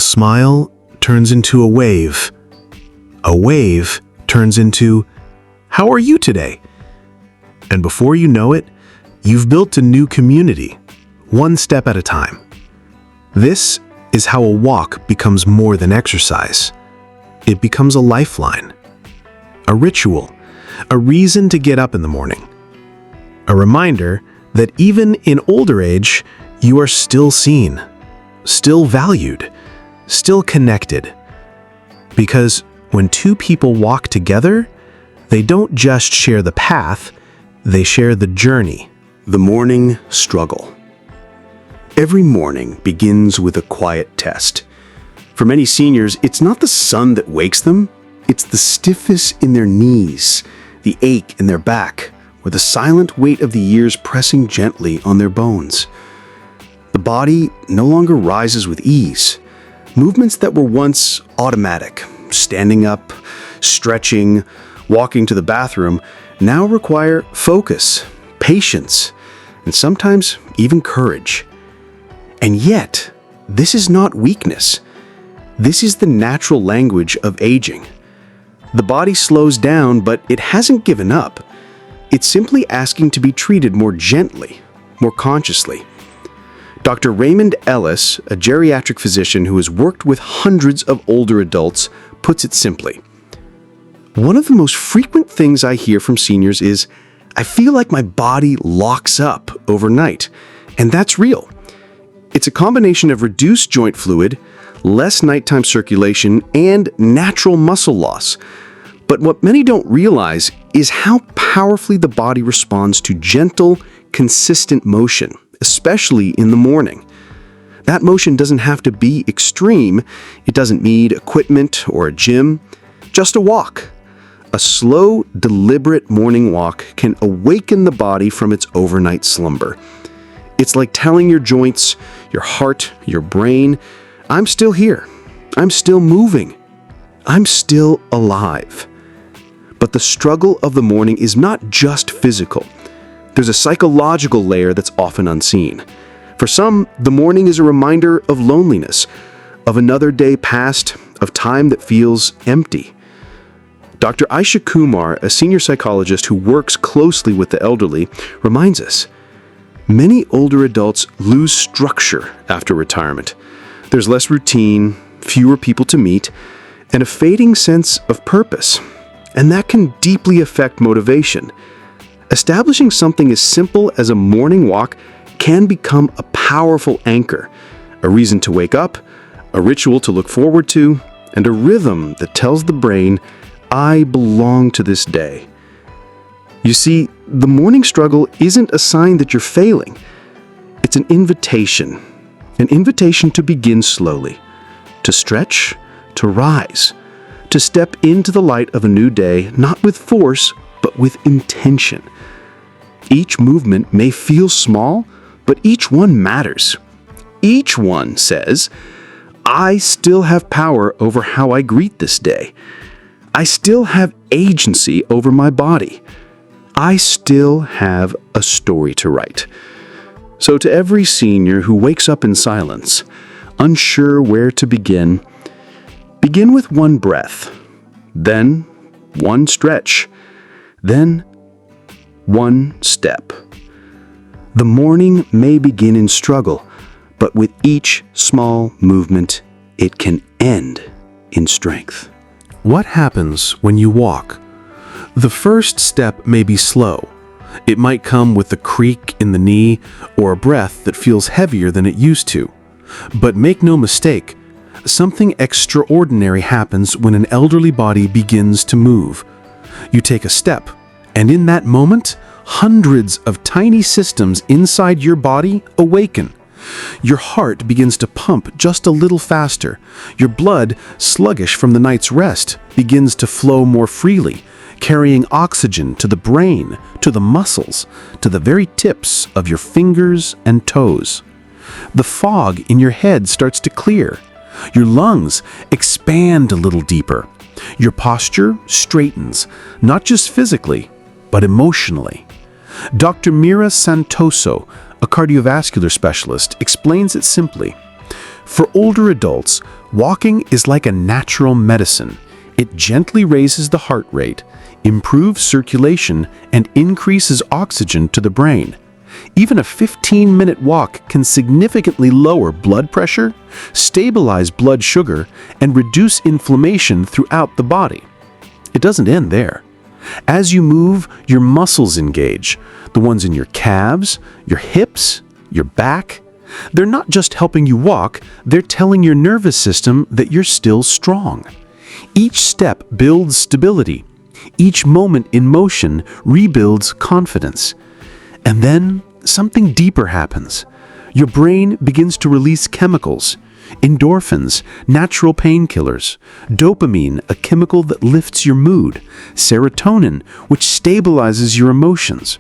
smile turns into a wave. A wave turns into, "How are you today?" And before you know it, you've built a new community, one step at a time. This is how a walk becomes more than exercise. It becomes a lifeline, a ritual, a reason to get up in the morning. A reminder that even in older age, you are still seen, still valued, still connected. Because when two people walk together, they don't just share the path, they share the journey. The morning struggle. Every morning begins with a quiet test. For many seniors, it's not the sun that wakes them, it's the stiffness in their knees, the ache in their back, or the silent weight of the years pressing gently on their bones. The body no longer rises with ease. Movements that were once automatic, standing up, stretching, walking to the bathroom, now require focus, patience, and sometimes even courage. And yet, this is not weakness. This is the natural language of aging. The body slows down, but it hasn't given up. It's simply asking to be treated more gently, more consciously. Dr. Raymond Ellis, a geriatric physician who has worked with hundreds of older adults, puts it simply. One of the most frequent things I hear from seniors is, "I feel like my body locks up overnight," and that's real. It's a combination of reduced joint fluid, less nighttime circulation, and natural muscle loss. But what many don't realize is how powerfully the body responds to gentle, consistent motion, especially in the morning. That motion doesn't have to be extreme. It doesn't need equipment or a gym, just a walk. A slow, deliberate morning walk can awaken the body from its overnight slumber. It's like telling your joints, your heart, your brain, "I'm still here. I'm still moving. I'm still alive." But the struggle of the morning is not just physical. There's a psychological layer that's often unseen. For some, the morning is a reminder of loneliness, of another day past, of time that feels empty. Dr. Aisha Kumar, a senior psychologist who works closely with the elderly, reminds us, many older adults lose structure after retirement. There's less routine, fewer people to meet, and a fading sense of purpose. And that can deeply affect motivation. Establishing something as simple as a morning walk can become a powerful anchor, a reason to wake up, a ritual to look forward to, and a rhythm that tells the brain, "I belong to this day." You see, the morning struggle isn't a sign that you're failing. It's an invitation to begin slowly, to stretch, to rise, to step into the light of a new day, not with force, but with intention. Each movement may feel small, but each one matters. Each one says, "I still have power over how I greet this day. I still have agency over my body. I still have a story to write." So to every senior who wakes up in silence, unsure where to begin with one breath, then one stretch, then one step. The morning may begin in struggle, but with each small movement, it can end in strength. What happens when you walk? The first step may be slow. It might come with a creak in the knee or a breath that feels heavier than it used to. But make no mistake, something extraordinary happens when an elderly body begins to move. You take a step, and in that moment, hundreds of tiny systems inside your body awaken. Your heart begins to pump just a little faster. Your blood, sluggish from the night's rest, begins to flow more freely, carrying oxygen to the brain, to the muscles, to the very tips of your fingers and toes. The fog in your head starts to clear. Your lungs expand a little deeper. Your posture straightens, not just physically, but emotionally. Dr. Mira Santoso, a cardiovascular specialist, explains it simply. For older adults, walking is like a natural medicine. It gently raises the heart rate, improves circulation, and increases oxygen to the brain. Even a 15-minute walk can significantly lower blood pressure, stabilize blood sugar, and reduce inflammation throughout the body. It doesn't end there. As you move, your muscles engage, the ones in your calves, your hips, your back. They're not just helping you walk, they're telling your nervous system that you're still strong. Each step builds stability. Each moment in motion rebuilds confidence. And then something deeper happens. Your brain begins to release chemicals, endorphins, natural painkillers, dopamine, a chemical that lifts your mood, serotonin, which stabilizes your emotions.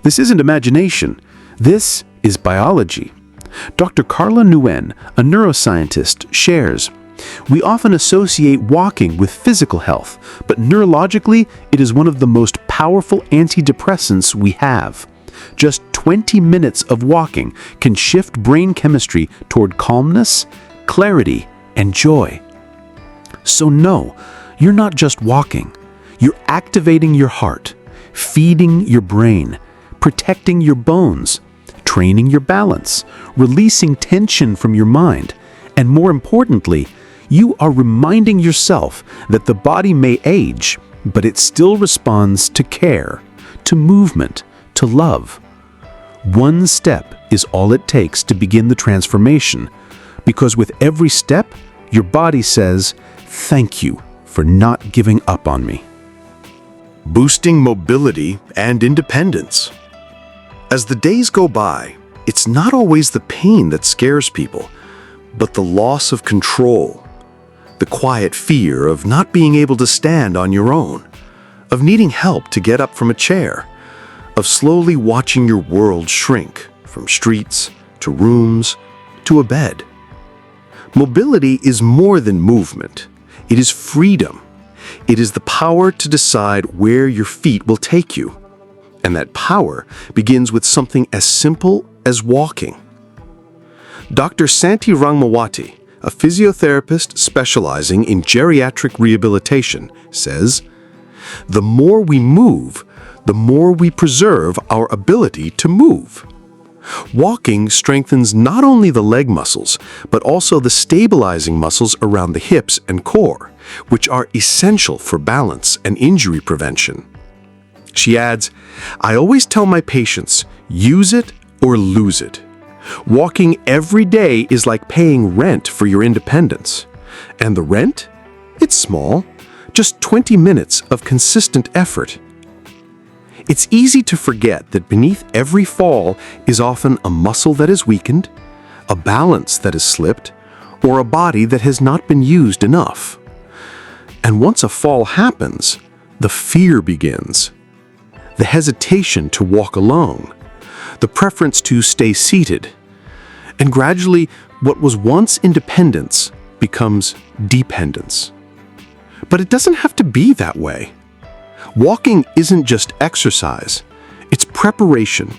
This isn't imagination. This is biology. Dr. Carla Nguyen, a neuroscientist, shares, "We often associate walking with physical health, but neurologically, it is one of the most powerful antidepressants we have. Just 20 minutes of walking can shift brain chemistry toward calmness, clarity, and joy." So no, you're not just walking. You're activating your heart, feeding your brain, protecting your bones, training your balance, releasing tension from your mind, and more importantly, you are reminding yourself that the body may age, but it still responds to care, to movement, to love. One step is all it takes to begin the transformation, because with every step, your body says, "Thank you for not giving up on me." Boosting mobility and independence. As the days go by, it's not always the pain that scares people, but the loss of control, the quiet fear of not being able to stand on your own, of needing help to get up from a chair, of slowly watching your world shrink from streets to rooms to a bed. Mobility is more than movement. It is freedom. It is the power to decide where your feet will take you. And that power begins with something as simple as walking. Dr. Santi Rangmawati, a physiotherapist specializing in geriatric rehabilitation, says, "The more we move, the more we preserve our ability to move." Walking strengthens not only the leg muscles, but also the stabilizing muscles around the hips and core, which are essential for balance and injury prevention. She adds, "I always tell my patients, use it or lose it. Walking every day is like paying rent for your independence. And the rent? It's small, just 20 minutes of consistent effort." It's easy to forget that beneath every fall is often a muscle that is weakened, a balance that has slipped, or a body that has not been used enough. And once a fall happens, the fear begins. The hesitation to walk alone, the preference to stay seated, and gradually what was once independence becomes dependence. But it doesn't have to be that way. Walking isn't just exercise, it's preparation.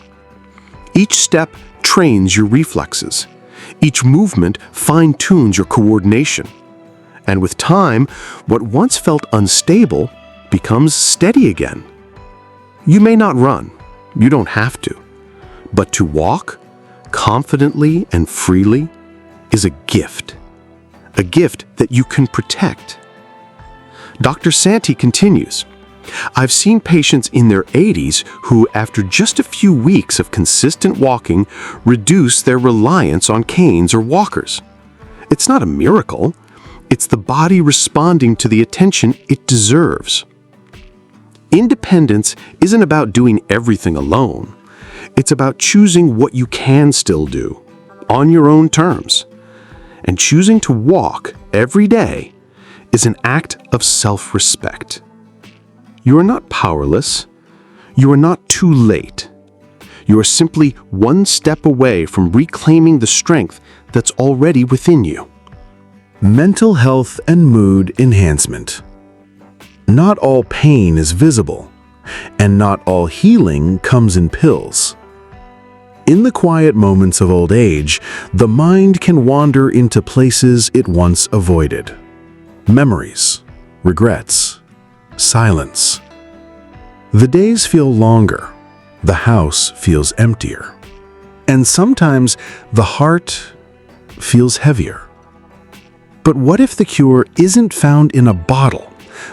Each step trains your reflexes. Each movement fine-tunes your coordination. And with time, what once felt unstable becomes steady again. You may not run, you don't have to, but to walk confidently and freely is a gift that you can protect. Dr. Santi continues, "I've seen patients in their 80s who, after just a few weeks of consistent walking, reduce their reliance on canes or walkers. It's not a miracle, it's the body responding to the attention it deserves." Independence isn't about doing everything alone. It's about choosing what you can still do, on your own terms. And choosing to walk every day is an act of self-respect. You are not powerless. You are not too late. You are simply one step away from reclaiming the strength that's already within you. Mental health and mood enhancement. Not all pain is visible, and not all healing comes in pills. In the quiet moments of old age, the mind can wander into places it once avoided. Memories, regrets, silence. The days feel longer, the house feels emptier, and sometimes the heart feels heavier. But what if the cure isn't found in a bottle,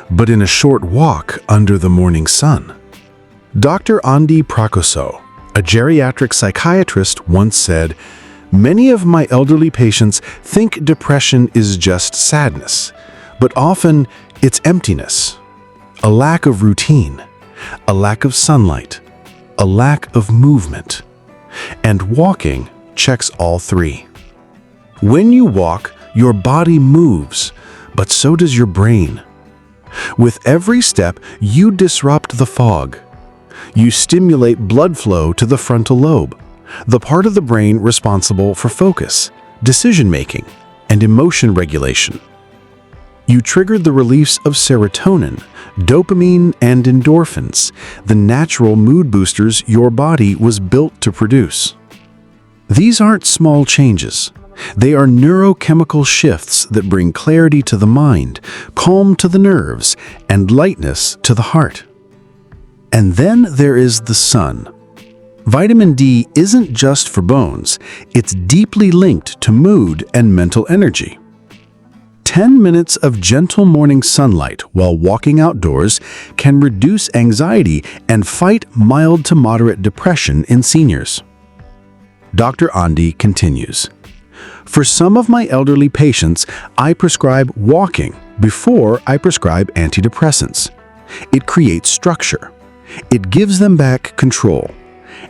but in a short walk under the morning sun? Dr. Andy Prakoso, a geriatric psychiatrist, once said, "Many of my elderly patients think depression is just sadness, but often it's emptiness, a lack of routine, a lack of sunlight, a lack of movement." And walking checks all three. When you walk, your body moves, but so does your brain. With every step, you disrupt the fog. You stimulate blood flow to the frontal lobe, the part of the brain responsible for focus, decision-making, and emotion regulation. You triggered the release of serotonin, dopamine, and endorphins, the natural mood boosters your body was built to produce. These aren't small changes. They are neurochemical shifts that bring clarity to the mind, calm to the nerves, and lightness to the heart. And then there is the sun. Vitamin D isn't just for bones, it's deeply linked to mood and mental energy. 10 minutes of gentle morning sunlight while walking outdoors can reduce anxiety and fight mild to moderate depression in seniors. Dr. Andy continues, "For some of my elderly patients, I prescribe walking before I prescribe antidepressants. It creates structure. It gives them back control,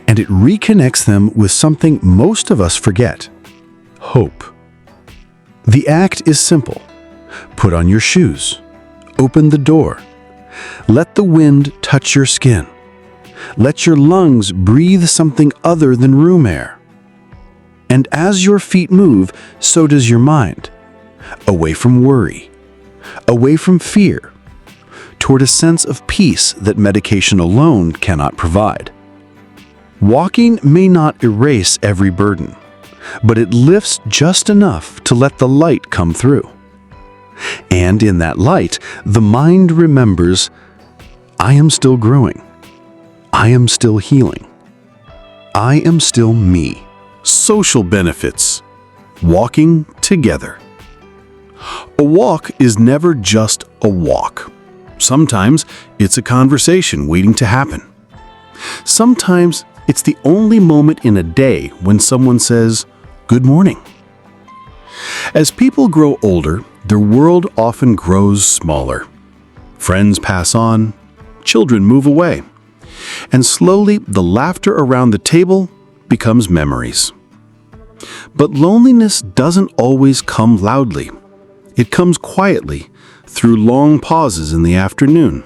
and it reconnects them with something most of us forget: hope." The act is simple. Put on your shoes. Open the door. Let the wind touch your skin. Let your lungs breathe something other than room air. And as your feet move, so does your mind. Away from worry. Away from fear. Toward a sense of peace that medication alone cannot provide. Walking may not erase every burden, but it lifts just enough to let the light come through. And in that light, the mind remembers, I am still growing. I am still healing. I am still me. Social benefits. Walking together. A walk is never just a walk. Sometimes it's a conversation waiting to happen. Sometimes it's the only moment in a day when someone says, "Good morning." As people grow older, their world often grows smaller. Friends pass on, children move away, and slowly the laughter around the table becomes memories. But loneliness doesn't always come loudly. It comes quietly, through long pauses in the afternoon,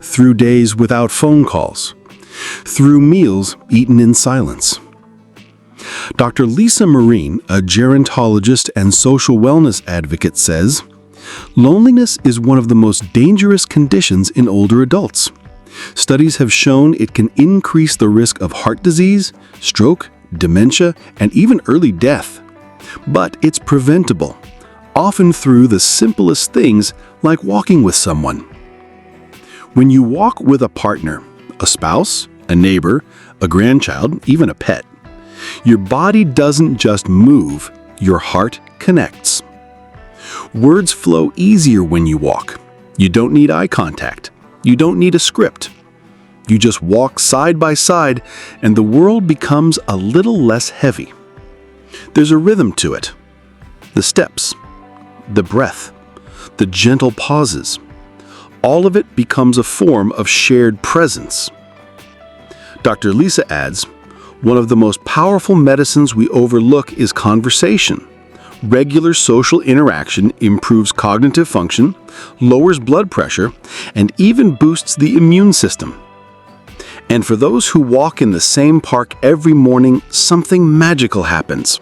through days without phone calls, through meals eaten in silence. Dr. Lisa Marine, a gerontologist and social wellness advocate, says, "Loneliness is one of the most dangerous conditions in older adults. Studies have shown it can increase the risk of heart disease, stroke, dementia, and even early death. But it's preventable, often through the simplest things like walking with someone." When you walk with a partner, a spouse, a neighbor, a grandchild, even a pet, your body doesn't just move, your heart connects. Words flow easier when you walk. You don't need eye contact. You don't need a script. You just walk side by side, and the world becomes a little less heavy. There's a rhythm to it. The steps, the breath, the gentle pauses. All of it becomes a form of shared presence. Dr. Lisa adds, "One of the most powerful medicines we overlook is conversation. Regular social interaction improves cognitive function, lowers blood pressure, and even boosts the immune system. And for those who walk in the same park every morning, something magical happens.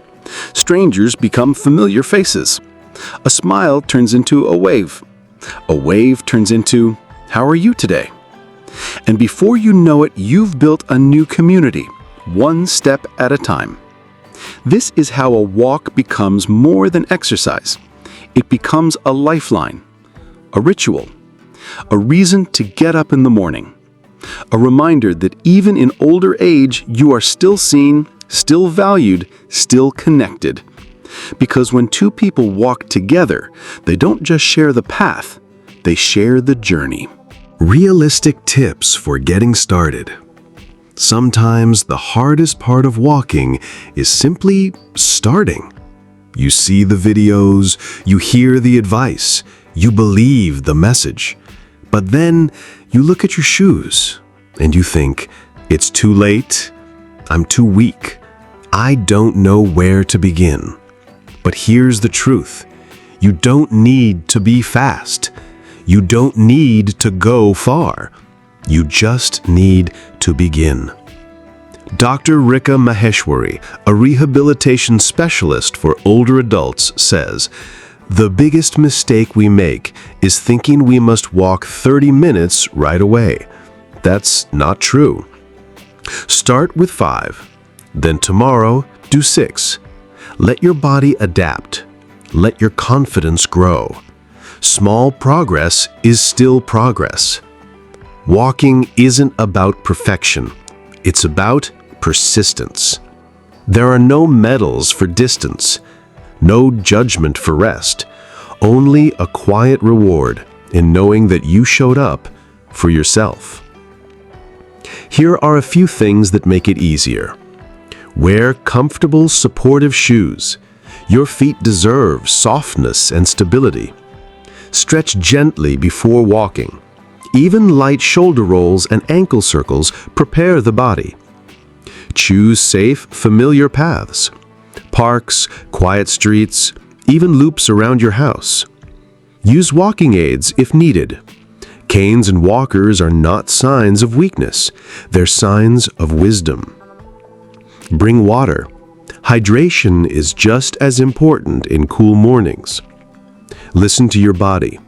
Strangers become familiar faces. A smile turns into a wave. A wave turns into, 'How are you today?' And before you know it, you've built a new community, one step at a time. This is how a walk becomes more than exercise. It becomes a lifeline, a ritual, a reason to get up in the morning, a reminder that even in older age, you are still seen, still valued, still connected. Because when two people walk together, they don't just share the path, they share the journey. Realistic tips for getting started. Sometimes the hardest part of walking is simply starting. You see the videos, you hear the advice, you believe the message. But then you look at your shoes and you think, it's too late, I'm too weak, I don't know where to begin. But here's the truth. You don't need to be fast. You don't need to go far. You just need to begin. Dr. Rika Maheshwari, a rehabilitation specialist for older adults, says, "The biggest mistake we make is thinking we must walk 30 minutes right away. That's not true. Start with 5. Then tomorrow, do 6. Let your body adapt. Let your confidence grow. Small progress is still progress. Walking isn't about perfection. It's about persistence. There are no medals for distance, no judgment for rest, only a quiet reward in knowing that you showed up for yourself." Here are a few things that make it easier. Wear comfortable, supportive shoes. Your feet deserve softness and stability. Stretch gently before walking. Even light shoulder rolls and ankle circles prepare the body. Choose safe, familiar paths. Parks, quiet streets, even loops around your house. Use walking aids if needed. Canes and walkers are not signs of weakness. They're signs of wisdom. Bring water. Hydration is just as important in cool mornings. Listen to your body.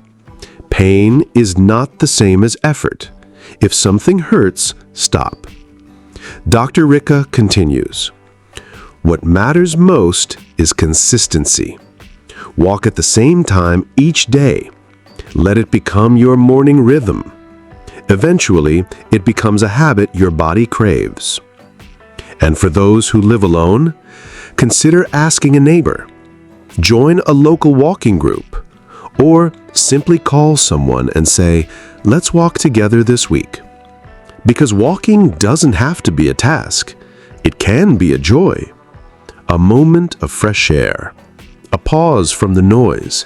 Pain is not the same as effort. If something hurts, stop. Dr. Rika continues, "What matters most is consistency. Walk at the same time each day. Let it become your morning rhythm. Eventually, it becomes a habit your body craves." And for those who live alone, consider asking a neighbor. Join a local walking group. Or simply call someone and say, "Let's walk together this week." Because walking doesn't have to be a task. It can be a joy. A moment of fresh air. A pause from the noise.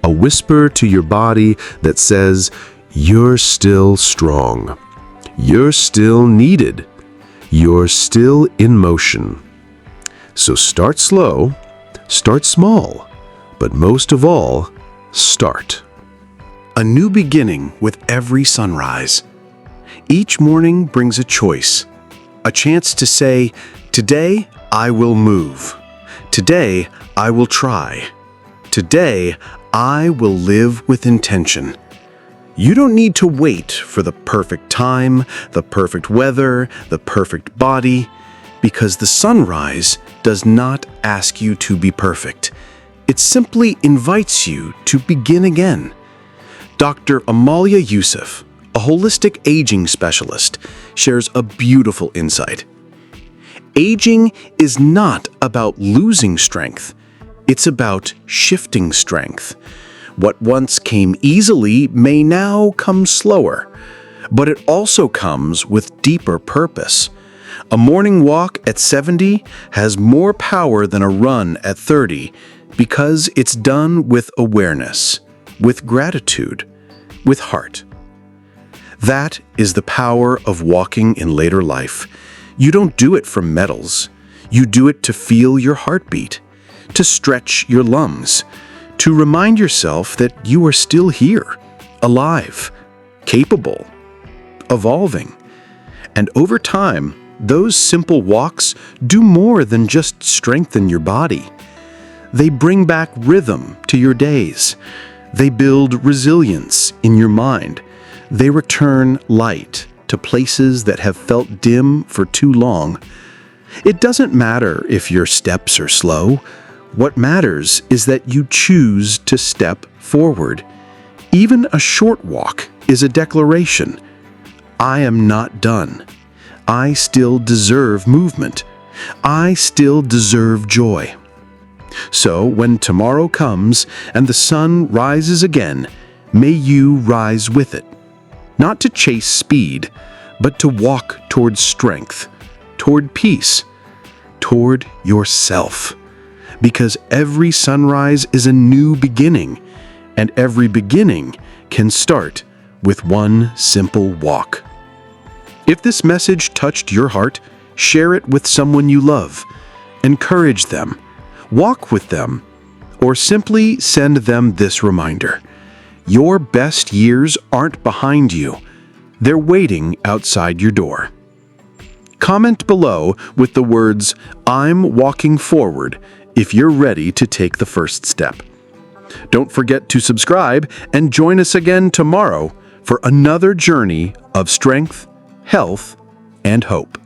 A whisper to your body that says, "You're still strong. You're still needed. You're still in motion." So start slow, start small, but most of all, start. A new beginning with every sunrise. Each morning brings a choice, a chance to say, "Today I will move. Today I will try. Today I will live with intention." You don't need to wait for the perfect time, the perfect weather, the perfect body, because the sunrise does not ask you to be perfect. It simply invites you to begin again. Dr. Amalia Youssef, a holistic aging specialist, shares a beautiful insight. Aging is not about losing strength. It's about shifting strength. What once came easily may now come slower, but it also comes with deeper purpose. A morning walk at 70 has more power than a run at 30 because it's done with awareness, with gratitude, with heart. That is the power of walking in later life. You don't do it for medals. You do it to feel your heartbeat, to stretch your lungs, to remind yourself that you are still here, alive, capable, evolving. And over time, those simple walks do more than just strengthen your body. They bring back rhythm to your days. They build resilience in your mind. They return light to places that have felt dim for too long. It doesn't matter if your steps are slow. What matters is that you choose to step forward. Even a short walk is a declaration. I am not done. I still deserve movement. I still deserve joy. So when tomorrow comes and the sun rises again, may you rise with it. Not to chase speed, but to walk toward strength, toward peace, toward yourself. Because every sunrise is a new beginning, and every beginning can start with one simple walk. If this message touched your heart, share it with someone you love. Encourage them, walk with them, or simply send them this reminder. Your best years aren't behind you. They're waiting outside your door. Comment below with the words, "I'm walking forward," if you're ready to take the first step. Don't forget to subscribe and join us again tomorrow for another journey of strength, health, and hope.